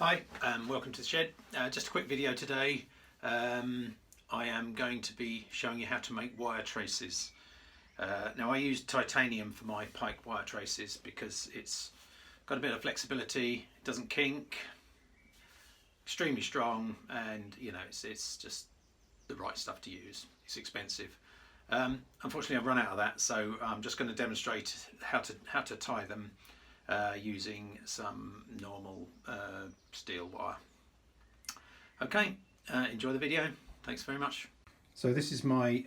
Hi, welcome to the shed. Just a quick video today. I am going to be showing you how to make wire traces. Now I use titanium for my pike wire traces because it's got a bit of flexibility, it doesn't kink, extremely strong, and you know it's just the right stuff to use. It's expensive. Unfortunately I've run out of that, so I'm just going to demonstrate how to tie them using some normal steel wire. Okay, enjoy the video. Thanks very much. So this is my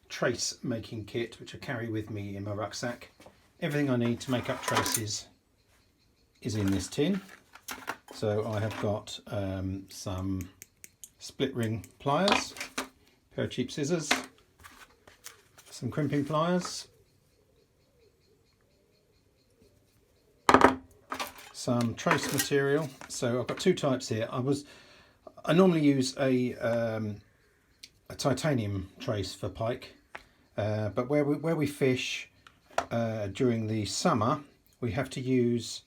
trace making kit, which I carry with me in my rucksack. Everything I need to make up traces is in this tin. So I have got some split ring pliers, a pair of cheap scissors, some crimping pliers, some trace material. So I've got two types here. I normally use a titanium trace for pike, but where we fish during the summer, we have to use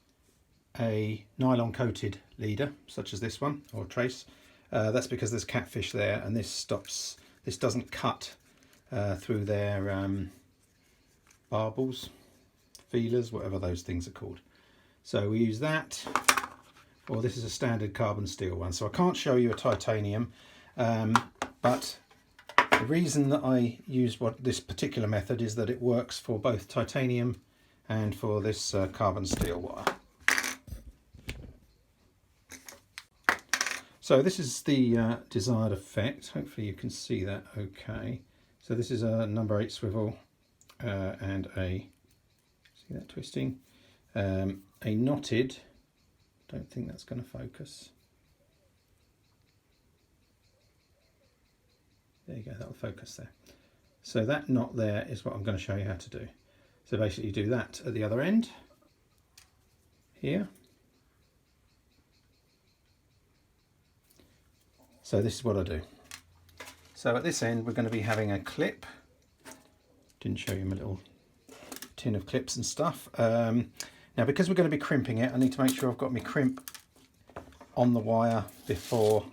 a nylon coated leader, such as this one, or trace. That's because there's catfish there, and this doesn't cut through their barbels, feelers, whatever those things are called. So we use that, or this is a standard carbon steel one. So I can't show you a titanium, but the reason that I use this particular method is that it works for both titanium and for this carbon steel wire. So this is the desired effect. Hopefully you can see that okay. So this is a number 8 swivel and see that twisting? A knotted, don't think that's going to focus. There you go, that'll focus there. So that knot there is what I'm going to show you how to do. So basically you do that at the other end, here. So this is what I do. So at this end we're going to be having a clip. Didn't show you my little tin of clips and stuff. Now because we're going to be crimping it, I need to make sure I've got my crimp on the wire before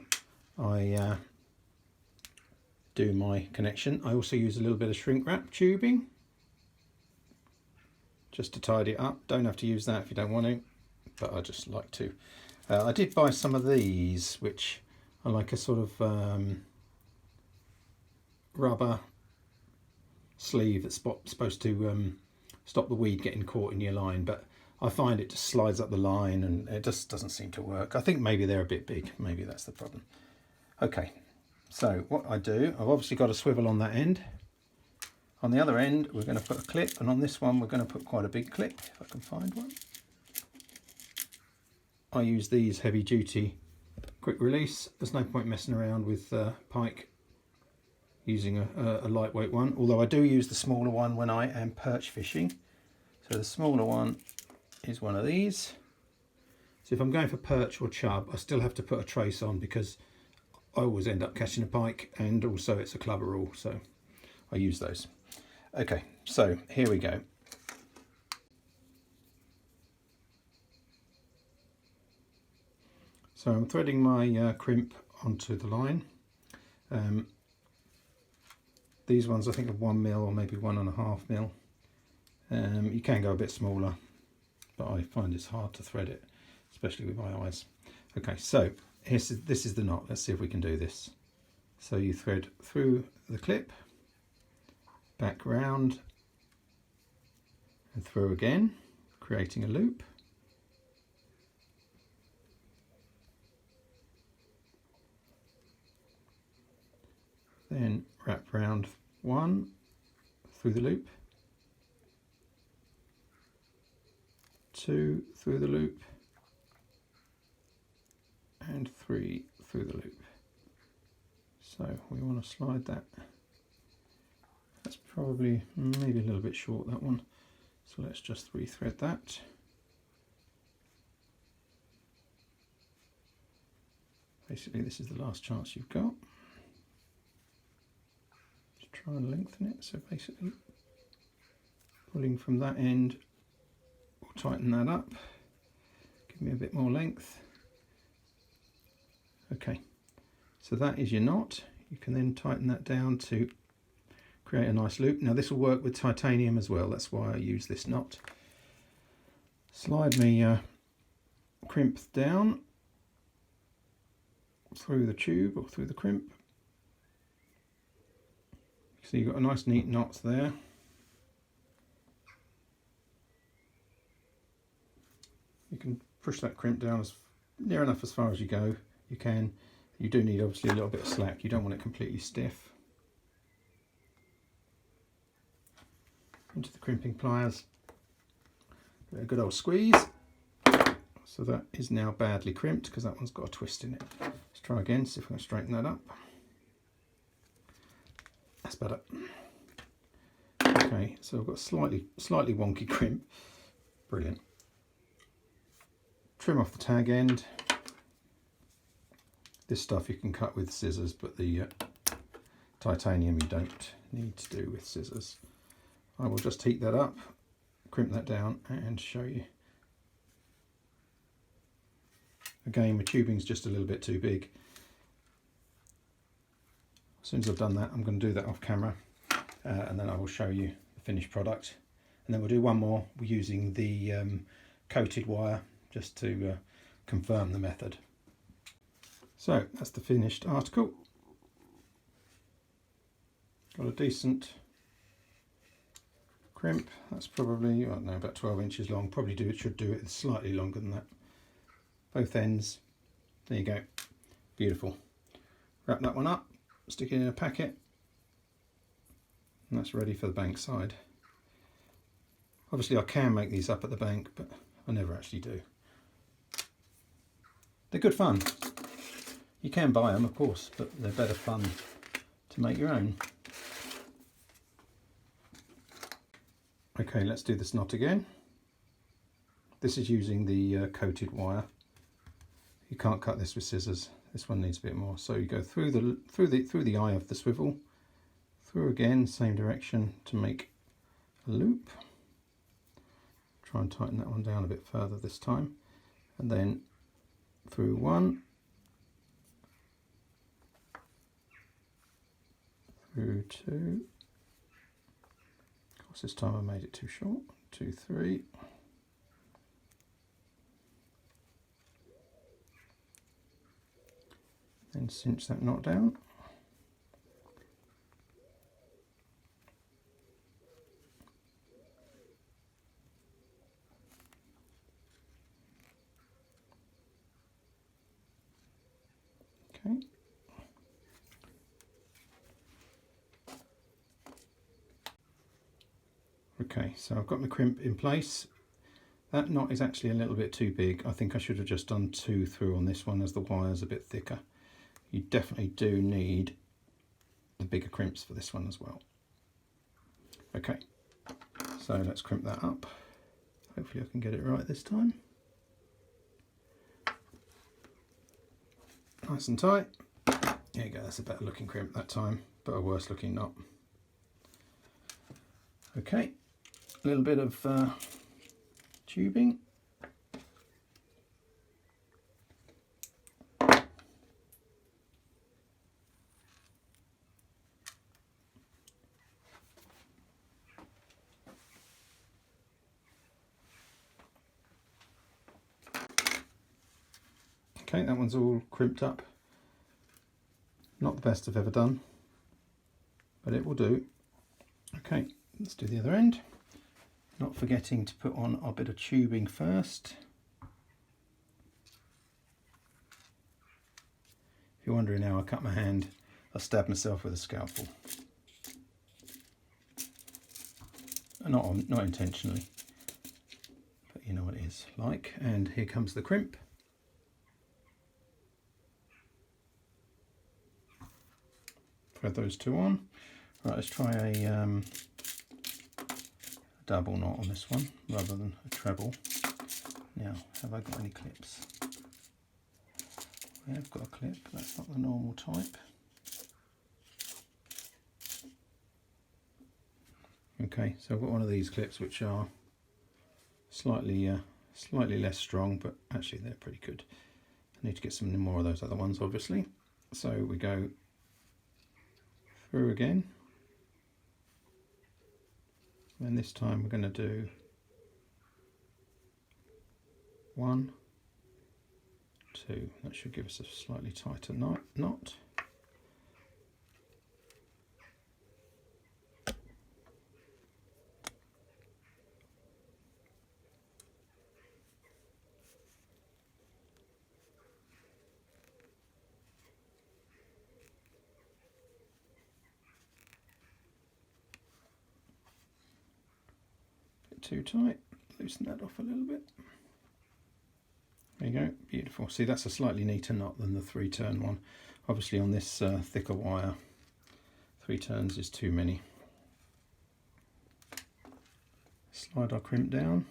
I do my connection. I also use a little bit of shrink wrap tubing just to tidy it up. Don't have to use that if you don't want to, but I just like to. I did buy some of these, which are like a sort of rubber sleeve that's supposed to stop the weed getting caught in your line, but I find it just slides up the line and it just doesn't seem to work. I think maybe they're a bit big, maybe that's the problem. Okay, so what I do, I've obviously got a swivel on that end. On the other end we're going to put a clip, and on this one we're going to put quite a big clip, if I can find one. I use these heavy duty quick release. There's no point messing around with pike using a lightweight one, although I do use the smaller one when I am perch fishing. So the smaller one is one of these. So if I'm going for perch or chub, I still have to put a trace on because I always end up catching a pike, and also it's a clubber rule, so I use those. Okay, so here we go. So I'm threading my crimp onto the line. These ones I think are 1 mil or maybe 1.5 mil. You can go a bit smaller, but I find it's hard to thread it, especially with my eyes. Okay, so this is the knot. Let's see if we can do this. So you thread through the clip, back round, and through again, creating a loop. Then wrap round one through the loop, 2 through the loop, and 3 through the loop. So we want to slide that. That's probably maybe a little bit short, that one. So let's just rethread that. Basically this is the last chance you've got. Just try and lengthen it. So basically pulling from that end, we'll tighten that up, give me a bit more length, Okay, so that is your knot. You can then tighten that down to create a nice loop. Now this will work with titanium as well, that's why I use this knot. Slide me crimp down through the tube or through the crimp. So you've got a nice neat knot there. You can push that crimp down as near enough as far as you go. You can. You do need obviously a little bit of slack. You don't want it completely stiff. Into the crimping pliers. A good old squeeze. So that is now badly crimped because that one's got a twist in it. Let's try again, see if we can straighten that up. That's better. Okay, so I've got a slightly wonky crimp. Brilliant. Trim off the tag end. This stuff you can cut with scissors, but the titanium you don't need to do with scissors. I will just heat that up, crimp that down and show you. Again, my tubing's just a little bit too big. As soon as I've done that, I'm going to do that off camera and then I will show you the finished product. And then we'll do one more using the coated wire just to confirm the method. So that's the finished article. Got a decent crimp. That's probably, I don't know, about 12 inches long. Probably should do it slightly longer than that. Both ends. There you go. Beautiful. Wrap that one up, stick it in a packet, and that's ready for the bank side. Obviously I can make these up at the bank, but I never actually do. They're good fun. You can buy them, of course, but they're better fun to make your own. Okay, let's do this knot again. This is using the coated wire. You can't cut this with scissors. This one needs a bit more. So you go through the eye of the swivel, through again, same direction to make a loop. Try and tighten that one down a bit further this time, and then through one, through two. Of course, this time I made it too short. 2, 3. Then cinch that knot down. Okay. Okay, so I've got my crimp in place. That knot is actually a little bit too big. I think I should have just done 2 through on this one as the wire's a bit thicker. You definitely do need the bigger crimps for this one as well. Okay, so let's crimp that up. Hopefully I can get it right this time. Nice and tight. There you go, that's a better looking crimp that time, but a worse looking knot. Okay, a little bit of tubing. Okay, that one's all crimped up. Not the best I've ever done, but it will do. Okay, let's do the other end. Not forgetting to put on our bit of tubing first. If you're wondering how I cut my hand, I stabbed myself with a scalpel. Not intentionally, but you know what it is like. And here comes the crimp. Thread those 2 on. Right, let's try a double knot on this one rather than a treble. Now, have I got any clips? I have got a clip, that's not the normal type. Okay, so I've got one of these clips which are slightly less strong, but actually they're pretty good. I need to get some more of those other ones, obviously. So we go through again, and this time we're going to do 1, 2. That should give us a slightly tighter knot. Too tight, loosen that off a little bit. There you go, beautiful. See, that's a slightly neater knot than the 3-turn one. Obviously on this thicker wire, 3 turns is too many. Slide our crimp down.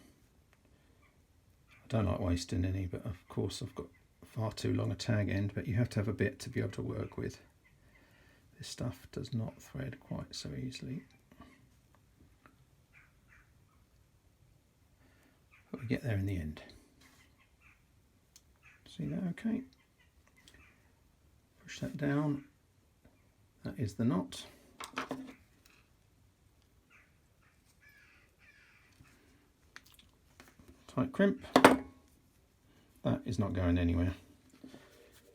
I don't like wasting any, but of course I've got far too long a tag end, but you have to have a bit to be able to work with. This stuff does not thread quite so easily. But we get there in the end. See that okay? Push that down. That is the knot. Tight crimp. That is not going anywhere.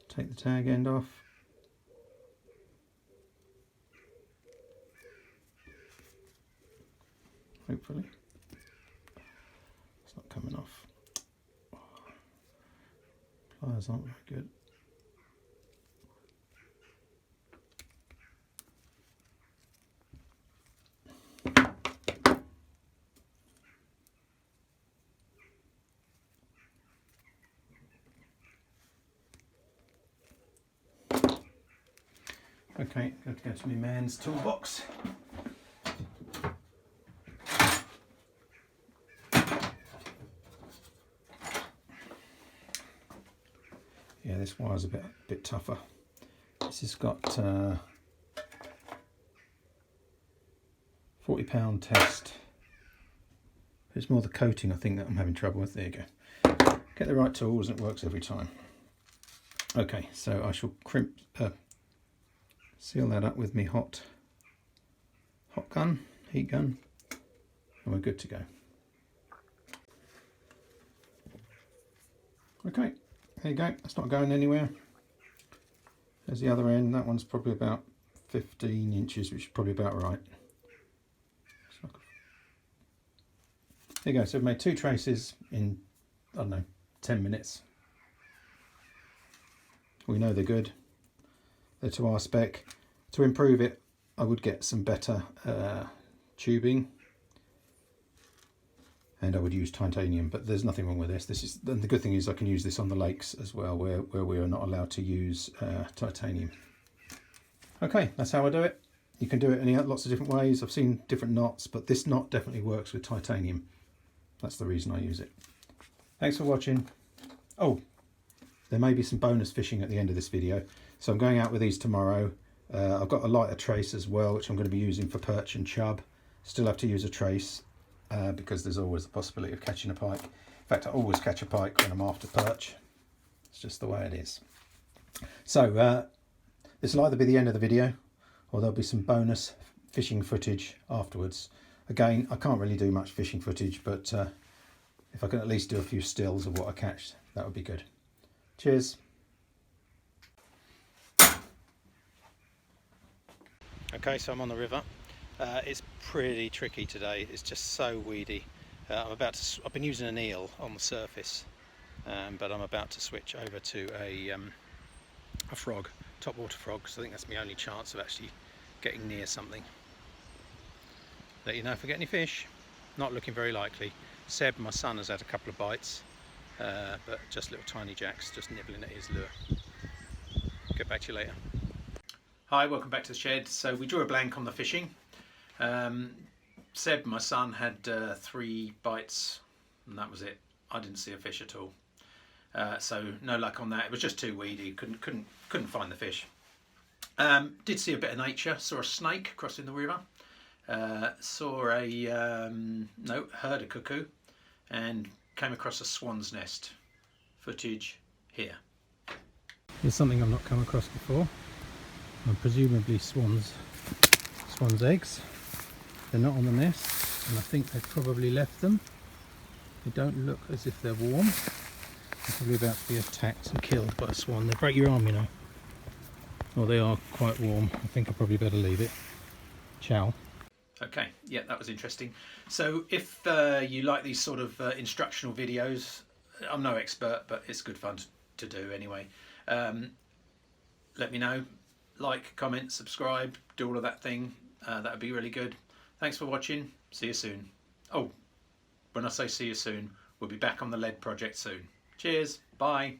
Take the tag end off. Hopefully. Not coming off. Pliers aren't very good. Okay, got to go to my man's toolbox. Yeah, this wire's a bit tougher. This has got £40 test. It's more the coating, I think, that I'm having trouble with. There you go. Get the right tools and it works every time. Okay, so I shall seal that up with me heat gun, and we're good to go. Okay. There you go, that's not going anywhere. There's the other end, that one's probably about 15 inches, which is probably about right. There you go, so we've made 2 traces in, I don't know, 10 minutes. We know they're good. They're to our spec. To improve it, I would get some better tubing. And I would use titanium, but there's nothing wrong with this. The good thing is I can use this on the lakes as well, where we are not allowed to use titanium. Okay, that's how I do it. You can do it in lots of different ways. I've seen different knots, but this knot definitely works with titanium. That's the reason I use it. Thanks for watching. Oh, there may be some bonus fishing at the end of this video. So I'm going out with these tomorrow. I've got a lighter trace as well, which I'm going to be using for perch and chub. Still have to use a trace. Because there's always the possibility of catching a pike. In fact, I always catch a pike when I'm after perch. It's just the way it is. So this will either be the end of the video, or there'll be some bonus fishing footage afterwards. Again, I can't really do much fishing footage, but if I can at least do a few stills of what I catch, that would be good. Cheers. Okay, so I'm on the river. It's pretty tricky today. It's just so weedy. I've been using an eel on the surface, but I'm about to switch over to a frog, topwater frog, because I think that's my only chance of actually getting near something. Let you know if I get any fish. Not looking very likely. Seb, my son, has had a couple of bites, but just little tiny jacks just nibbling at his lure. Get back to you later. Hi, welcome back to the shed. So we drew a blank on the fishing. Seb, my son, had 3 bites and that was it. I didn't see a fish at all. So no luck on that. It was just too weedy. Couldn't find the fish. Did see a bit of nature. Saw a snake crossing the river. Heard a cuckoo and came across a swan's nest. Footage here. Here's something I've not come across before. Presumably swans' eggs. They're not on the nest, and I think they've probably left them. They don't look as if they're warm. They're probably about to be attacked and killed by a swan. They break your arm, you know. Well, they are quite warm. I think I probably better leave it. Ciao. Okay, yeah, that was interesting. So if you like these sort of instructional videos, I'm no expert, but it's good fun to do anyway. Let me know. Like, comment, subscribe, do all of that thing. That would be really good. Thanks for watching. See you soon. Oh, when I say see you soon, we'll be back on the lead project soon. Cheers. Bye.